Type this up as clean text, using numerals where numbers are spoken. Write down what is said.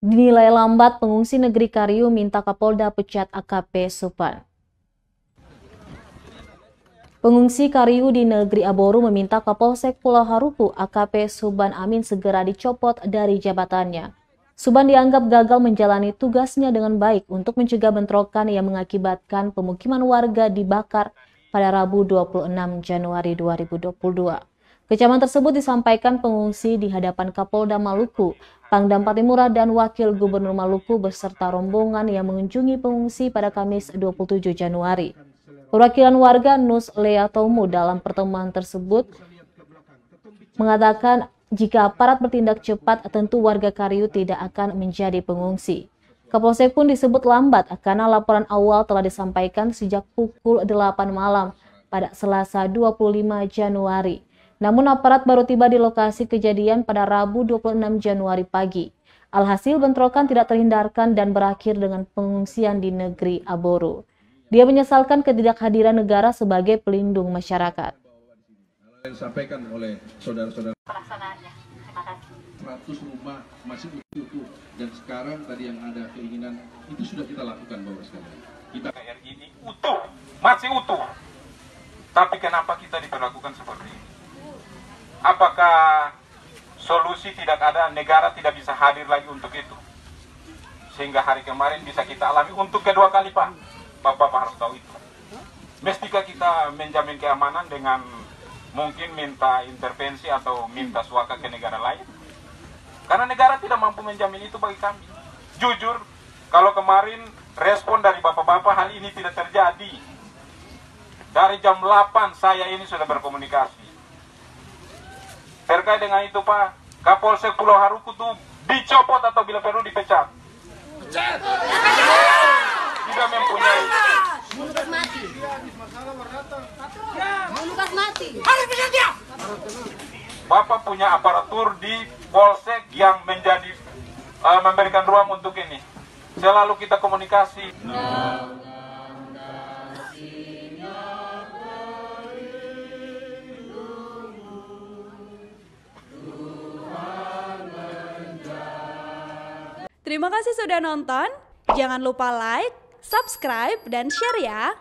Dinilai lambat, pengungsi negeri Kariu minta Kapolda pecat AKP Supan. Pengungsi Kariu di negeri Aboru meminta Kapolsek Pulau Haruku AKP Suban Amin segera dicopot dari jabatannya. Suban dianggap gagal menjalani tugasnya dengan baik untuk mencegah bentrokan yang mengakibatkan pemukiman warga dibakar pada Rabu 26 Januari 2022. Kecaman tersebut disampaikan pengungsi di hadapan Kapolda Maluku, Pangdam Patimura dan Wakil Gubernur Maluku beserta rombongan yang mengunjungi pengungsi pada Kamis 27 Januari. Perwakilan warga Nus Lea Tomu dalam pertemuan tersebut mengatakan jika aparat bertindak cepat tentu warga Kariu tidak akan menjadi pengungsi. Kapolsek pun disebut lambat karena laporan awal telah disampaikan sejak pukul 8 malam pada Selasa 25 Januari. Namun aparat baru tiba di lokasi kejadian pada Rabu 26 Januari pagi. Alhasil bentrokan tidak terhindarkan dan berakhir dengan pengungsian di negeri Aboru. Dia menyesalkan ketidakhadiran negara sebagai pelindung masyarakat. Yang disampaikan oleh saudara-saudara. Pelaksanaannya, terima kasih. 100 rumah masih utuh dan sekarang tadi yang ada keinginan itu sudah kita lakukan Bapak sekalian. Kita RI ini utuh, masih utuh. Tapi kenapa kita diperlakukan seperti ini? Apakah solusi tidak ada, negara tidak bisa hadir lagi untuk itu? Sehingga hari kemarin bisa kita alami untuk kedua kali, Pak. Bapak harus tahu itu. Mestikah kita menjamin keamanan dengan mungkin minta intervensi atau minta suaka ke negara lain? Karena negara tidak mampu menjamin itu bagi kami. Jujur, kalau kemarin respon dari bapak-bapak hal ini tidak terjadi. Dari jam 8 saya ini sudah berkomunikasi. Terkait dengan itu Pak, Kapolsek Pulau Haruku tuh dicopot atau bila perlu dipecat. Tidak mempunyai. Lukas mati. Lukas mati. Bapak punya aparatur di Polsek yang menjadi memberikan ruang untuk ini. Selalu kita komunikasi. Terima kasih sudah nonton. Jangan lupa like, subscribe, dan share ya.